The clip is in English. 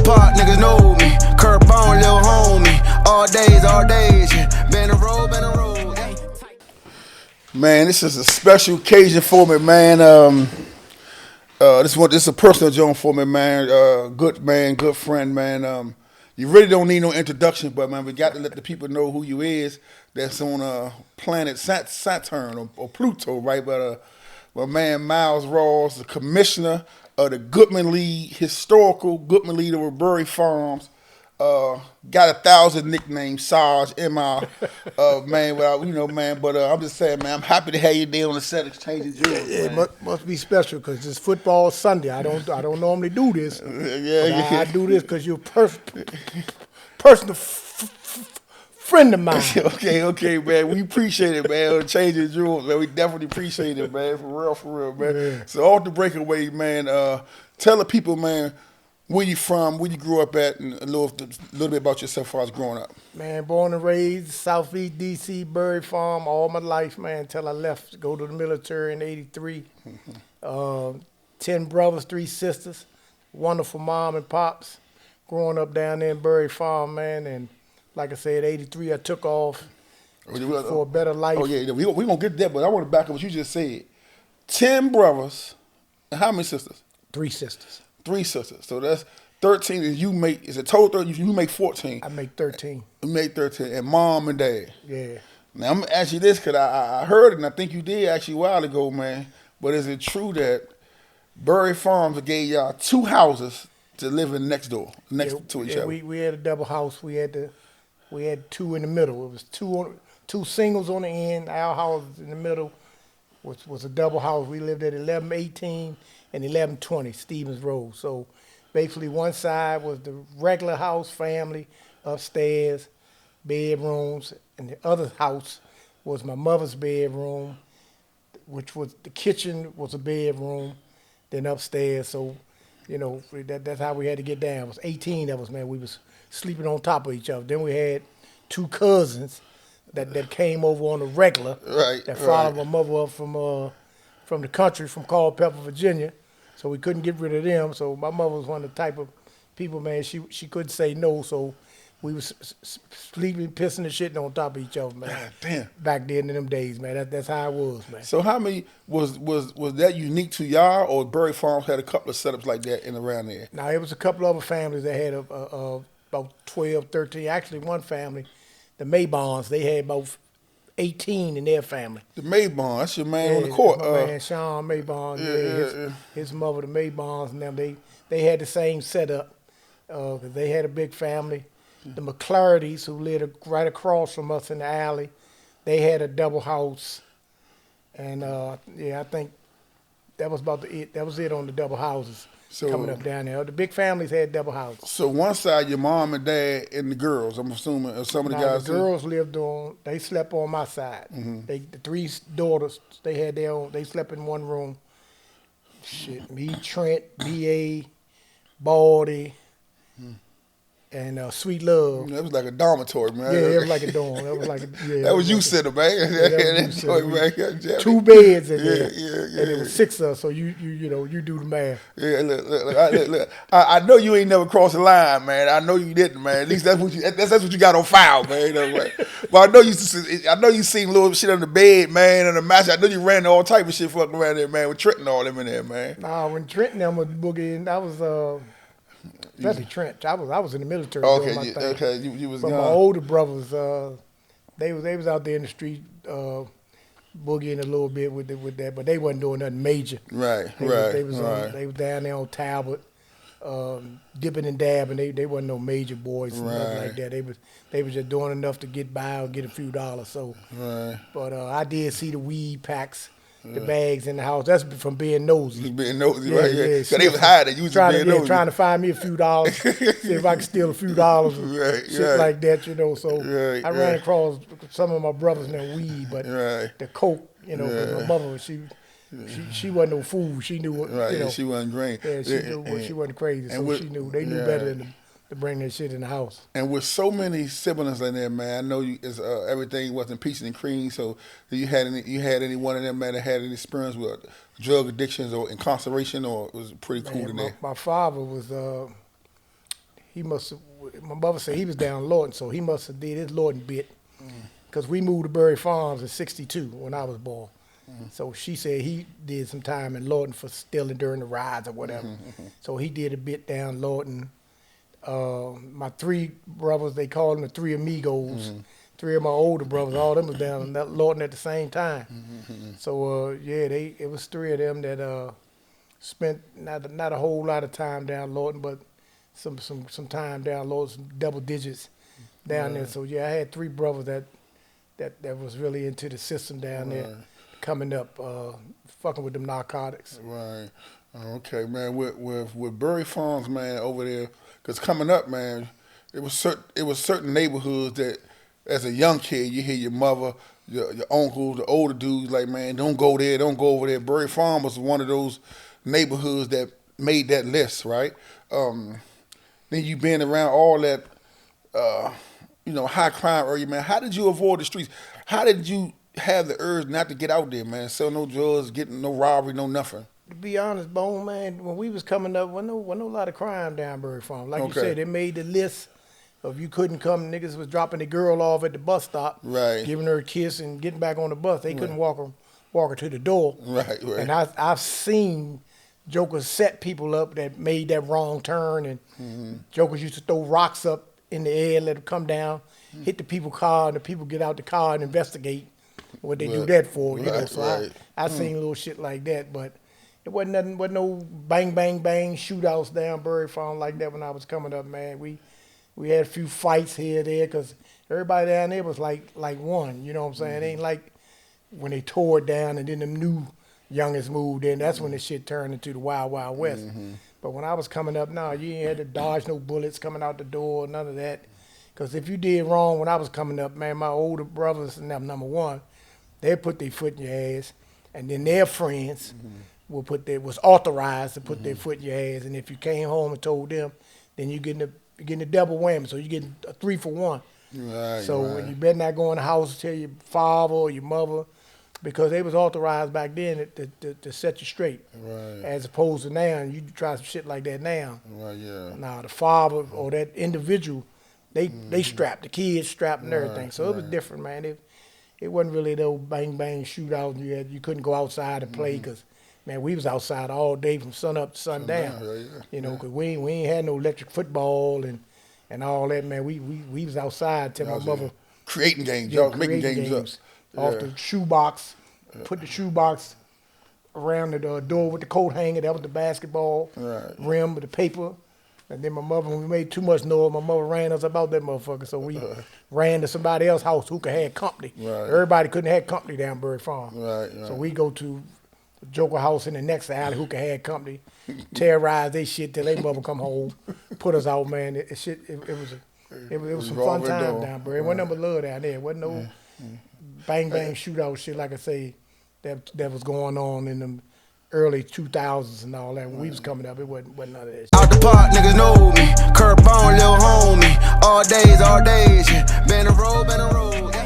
Park niggas know me. Curtbone, little homie. All days, yeah. Been a road, yeah. Man, this is a special occasion for me, man. This is a personal joint for me, man. Good friend, man. You really don't need no introduction, but man, we got to let the people know who you is. That's on planet Saturn or Pluto, right? But my man Miles Ross, the commissioner of the Goodman League, historical Goodman League over BarryFarms. Got 1,000 nicknames, Sarge, MR, man. But I'm just saying, man, I'm happy to have you there on the set exchanging jewels. Yeah, it must be special because it's football Sunday. I don't normally do this. I do this because you're a personal friend of mine. okay, man. We appreciate it, man. Changing jewels, man. We definitely appreciate it, man. For real, man. Yeah. So off the breakaway, man. Tell the people, man, where you from, where you grew up at, and a little bit about yourself as far as growing up. Man, born and raised Southeast D.C., BarryFarm, all my life, man, until I left to go to the military in '83. 10 brothers, 3 sisters, wonderful mom and pops. Growing up down there in BarryFarm, man, and like I said, '83 I took off for a better life. Oh yeah, we gonna get to that, but I want to back up what you just said. 10 brothers, and how many sisters? 3 sisters. 3 sisters. So that's 13, and you make, is it total 30? You make 14. I make 13. You make 13, and mom and dad. Yeah. Now, I'm going to ask you this, because I heard it, and I think you did actually a while ago, man, but is it true that BarryFarms gave y'all 2 houses to live in next to each other? We had a double house. We had 2 in the middle. It was 2 singles on the end. Our house in the middle was a double house. We lived at 1118 and 1120 Stevens Road. So basically one side was the regular house family, upstairs, bedrooms, and the other house was my mother's bedroom, which was the kitchen was a bedroom, then upstairs. So, that's how we had to get down. It was 18 of us, man. We was sleeping on top of each other. Then we had 2 cousins that came over on the regular. Right. That followed my mother up from the country, from Culpeper, Virginia. So we couldn't get rid of them. So my mother was one of the type of people, man, she couldn't say no. So we was sleeping, pissing and shitting on top of each other, man. God damn. Back then in them days, man. That's how it was, man. So how many, was that unique to y'all, or BarryFarms had a couple of setups like that in around there? Now, it was a couple of other families that had about 12, 13. Actually, one family, the Maybons, they had about 18 in their family. The Maybon, that's your man on the court. My man Sean Maybon, his mother, the Maybons, and them, they had the same setup. They had a big family. The McClartys, who lived right across from us in the alley, they had a double house. And I think that was about it. That was it on the double houses coming up down there. The big families had double houses. So one side, your mom and dad and the girls, I'm assuming, or some of the guys. The girls they slept on my side. Mm-hmm. The 3 daughters, they had their own, they slept in one room. Shit, me, Trent, B.A., Baldy, and Sweet Love. That was like a dormitory, man. Yeah, it was like a dorm. That was like that was you center, man. Yeah, 2 beds in there, and it was 6 of us. So you do the math. Yeah, look. I know you ain't never crossed the line, man. I know you didn't, man. At least that's what you got on file, man. But I know you seen little shit on the bed, man, and the match. I know you ran all type of shit fucking around there, man, with Trenton all them in there, man. Nah, when Trenton them was boogieing, I was especially Trent. I was in the military. Okay, doing my thing. You was But young. my older brothers, they was out there in the street boogieing a little bit with that, but they wasn't doing nothing major. Right. They was down there on Talbot, dipping and dabbing. They wasn't no major boys and nothing like that. They was just doing enough to get by or get a few dollars. So, but I did see the weed packs. The bags in the house. That's from being nosy. Being nosy, right? Yeah. Because they was hiding. You was being nosy. Trying to find me a few dollars. See if I can steal a few dollars. Shit like that, So I ran across some of my brothers in their weed, but the coke, my mother, she wasn't no fool. She knew what, she wasn't green. Yeah, she wasn't crazy, so she knew. They knew better than to bring that shit in the house. And with so many siblings in there, man, I know everything wasn't peaches and cream. So, you had any one of them, man, that had any experience with drug addictions or incarceration, or was it pretty cool in there? My father was he must have. My mother said he was down Lawton, so he must have did his Lawton bit. Because we moved to BarryFarms in '62 when I was born. So she said he did some time in Lawton for stealing during the rides or whatever. So he did a bit down Lawton. My three brothers, they called them the three amigos. Three of my older brothers, all of them was down in Lawton at the same time. So yeah, it was three of them that spent not a whole lot of time down Lawton, but some time down Lawton, some double digits down there. So yeah, I had three brothers that was really into the system down there, coming up, fucking with them narcotics. Right. Okay, man. With BarryFarms, man, over there, because coming up, man, it was certain neighborhoods that, as a young kid, you hear your mother, your uncles, the older dudes, like, man, don't go there, don't go over there. BarryFarms was one of those neighborhoods that made that list, right? Then you been around all that, high crime area, man. How did you avoid the streets? How did you have the urge not to get out there, man? Sell no drugs, get no robbery, no nothing. To be honest, Bone, man, when we was coming up, wasn't no lot of crime down BarryFarms. Like you said, they made the list of you couldn't come. Niggas was dropping the girl off at the bus stop, right, giving her a kiss and getting back on the bus. They couldn't walk her to the door. Right. And I've seen jokers set people up that made that wrong turn, and jokers used to throw rocks up in the air, let them come down, hit the people's car, and the people get out the car and investigate what they do that for. You know, so I seen little shit like that, but it wasn't nothing, wasn't no bang bang bang shootouts down BarryFarms like that when I was coming up, man. We had a few fights here and there because everybody down there was like one. You know what I'm saying? It ain't like when they tore it down and then the new youngest moved in. That's when the shit turned into the Wild Wild West. But when I was coming up, you ain't had to dodge no bullets coming out the door, none of that. Because if you did wrong when I was coming up, man, my older brothers and them, number one, they put their foot in your ass, and then their friends was authorized to put their foot in your ass. And if you came home and told them, then you're getting a double whammy. So you're getting a 3 for 1. Right. So you better not go in the house and tell your father or your mother, because they was authorized back then to set you straight. Right. As opposed to now, you try some shit like that now. Right. Yeah. Now the father or that individual, they strapped, the kids strapped and everything. So it was different, man. It wasn't really those bang bang shootouts. You couldn't go outside and play because, man, we was outside all day from sun up to sundown. You know, because we ain't had no electric football and all that, man. We was outside till my mother creating games, y'all making games up. Off the shoebox, put the shoebox around the door with the coat hanger. That was the basketball rim with the paper. And then my mother, when we made too much noise, my mother ran us about that motherfucker. So we ran to somebody else's house who could have company. Everybody couldn't have company down BarryFarms. Right. So we go to the Joker house in the next alley who could have company, terrorize they shit till they mother come home, put us out, man. It was some fun time down there. It wasn't nothing but love down there. It wasn't no bang bang shootout shit, like I say, that was going on in the early 2000s and all that. When we was coming up, it wasn't none of that shit. Out the park, niggas know me. Curtbone, little homie. All days, yeah. Been a road, yeah.